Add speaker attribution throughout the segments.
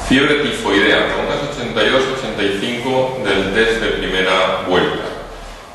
Speaker 1: Fiebre tifoidea, preguntas 82-85 del test de primera vuelta.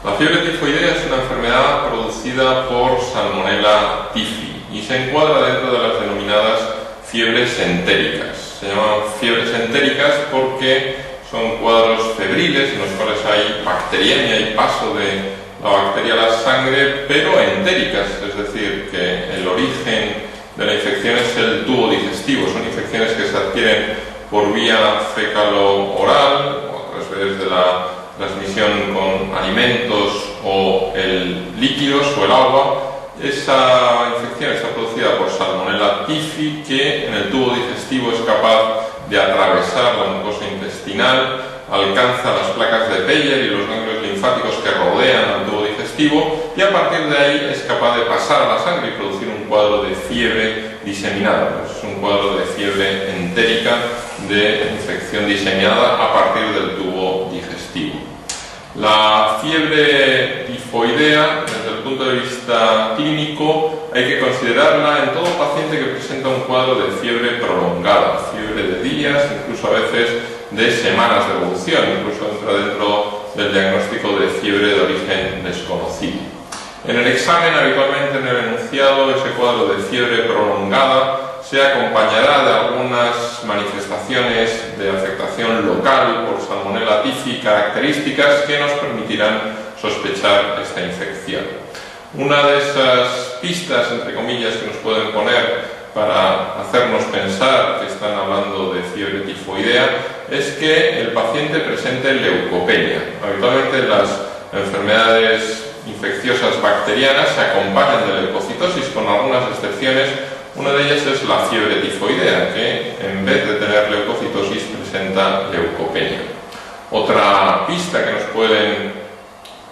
Speaker 1: La fiebre tifoidea es una enfermedad producida por Salmonella typhi y se encuadra dentro de las denominadas fiebres entéricas. Se llaman fiebres entéricas porque son cuadros febriles en los cuales hay bacteriemia y paso de la bacteria a la sangre, pero entéricas, es decir, que el origen de la infección es el tubo digestivo. Son infecciones que se adquieren por vía fecalo-oral o a través de la transmisión con alimentos o el líquidos o el agua. Esa infección está producida por Salmonella typhi, que en el tubo digestivo es capaz de atravesar la mucosa intestinal, alcanza las placas de Peyer y los ganglios linfáticos que rodean al tubo digestivo y a partir de ahí es capaz de pasar a la sangre y producir un cuadro de fiebre diseminada. Es un cuadro de fiebre entérica de infección diseminada a partir del tubo digestivo. La fiebre tifoidea, desde el punto de vista clínico, hay que considerarla en todo paciente que presenta un cuadro de fiebre prolongada, fiebre de días, incluso a veces de semanas de evolución, incluso entra dentro del diagnóstico de fiebre de origen desconocido. En el examen, habitualmente en el enunciado, ese cuadro de fiebre prolongada se acompañará de algunas manifestaciones de afectación local por Salmonella typhi características que nos permitirán sospechar esta infección. Una de esas pistas, entre comillas, que nos pueden poner para hacernos pensar que están hablando de fiebre tifoidea es que el paciente presente leucopenia. Habitualmente las enfermedades infecciosas bacterianas se acompañan de leucocitosis, con algunas excepciones. Una de ellas es la fiebre tifoidea, que en vez de tener leucocitosis presenta leucopenia. Otra pista que nos pueden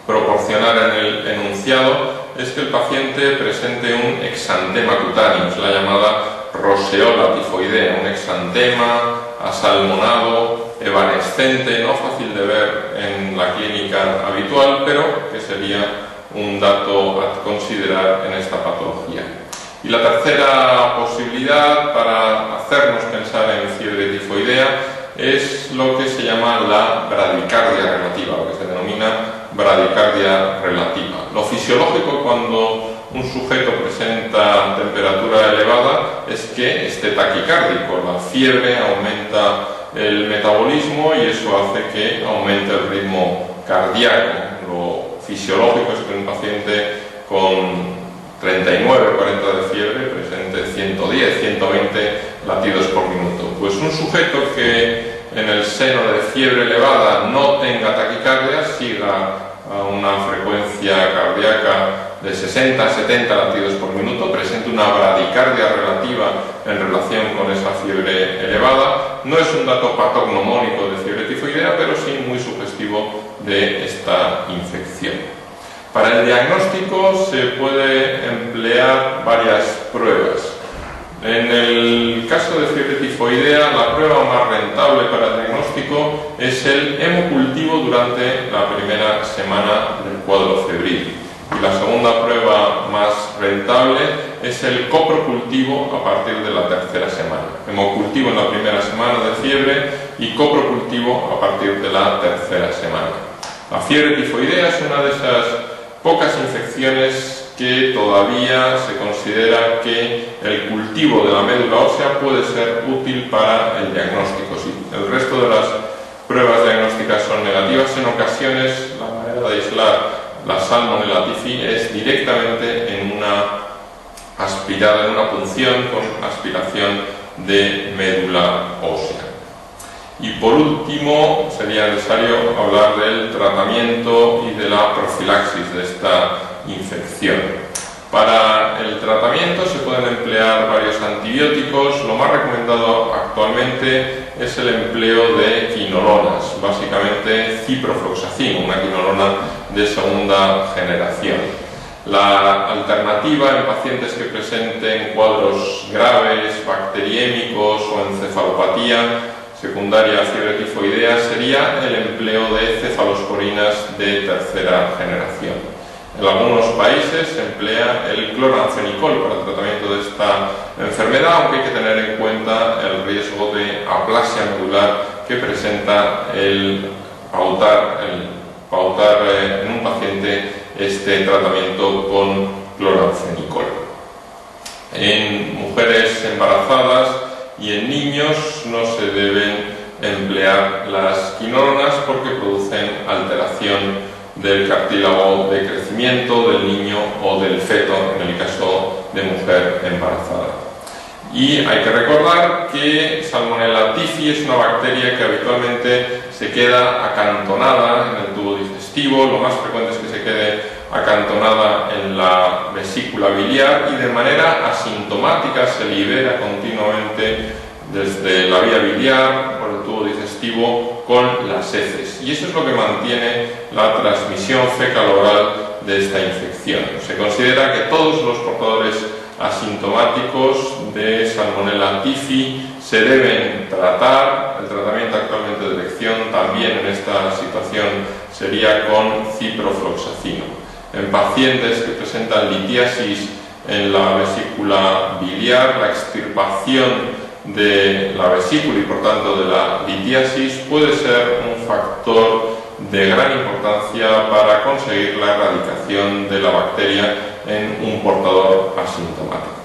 Speaker 1: proporcionar en el enunciado es que el paciente presente un exantema cutáneo, es la llamada roseola tifoidea, un exantema asalmonado, evanescente, no fácil de ver en la clínica habitual, pero que sería un dato a considerar en esta patología. Y la tercera posibilidad para hacernos pensar en fiebre tifoidea es lo que se llama la bradicardia relativa, lo que se denomina bradicardia relativa. Lo fisiológico cuando un sujeto presenta temperatura elevada es que esté taquicárdico. La fiebre aumenta el metabolismo y eso hace que aumente el ritmo cardíaco. Lo fisiológico es que un paciente con 39, 40 de fiebre presente 110, 120 latidos por minuto. Pues un sujeto que en el seno de fiebre elevada no tenga taquicardia, siga a una frecuencia cardíaca de 60-70 latidos por minuto, presente una bradicardia relativa en relación con esa fiebre elevada. No es un dato patognomónico de fiebre tifoidea, pero sí muy sugestivo de esta infección. Para el diagnóstico se puede emplear varias pruebas. En el caso de fiebre tifoidea, la prueba más rentable para el diagnóstico es el hemocultivo durante la primera semana del cuadro febril. Y la segunda prueba más rentable es el coprocultivo a partir de la tercera semana. Hemocultivo en la primera semana de fiebre y coprocultivo a partir de la tercera semana. La fiebre tifoidea es una de esas pocas infecciones que todavía se considera que el cultivo de la médula ósea puede ser útil para el diagnóstico. Si el resto de las pruebas diagnósticas son negativas, en ocasiones la manera de aislar la Salmonella typhi es directamente en una aspirada, en una punción con aspiración de médula ósea. Y por último, sería necesario hablar del tratamiento y de la profilaxis de esta infección. Para el tratamiento se pueden emplear varios antibióticos. Lo más recomendado actualmente es el empleo de quinolonas, básicamente ciprofloxacin, una quinolona de segunda generación. La alternativa en pacientes que presenten cuadros graves, bacteriémicos o encefalopatía secundaria a fiebre tifoidea sería el empleo de cefalosporinas de tercera generación. En algunos países se emplea el cloranfenicol para el tratamiento de esta enfermedad, aunque hay que tener en cuenta el riesgo de aplasia representa el pautar en un paciente este tratamiento con cloranfenicol. En mujeres embarazadas y en niños no se deben emplear las quinolonas porque producen alteración del cartílago de crecimiento del niño o del feto en el caso de mujer embarazada. Y hay que recordar que Salmonella typhi es una bacteria que habitualmente se queda acantonada en el tubo digestivo. Lo más frecuente es que se quede acantonada en la vesícula biliar y de manera asintomática se libera continuamente desde la vía biliar por el tubo digestivo con las heces, y eso es lo que mantiene la transmisión fecal-oral de esta infección. Se considera que todos los portadores asintomáticos de Salmonella typhi se deben tratar. El tratamiento actualmente de elección también en esta situación sería con ciprofloxacino. En pacientes que presentan litiasis en la vesícula biliar, la extirpación de la vesícula y por tanto de la litiasis puede ser un factor de gran importancia para conseguir la erradicación de la bacteria en un portador asintomático.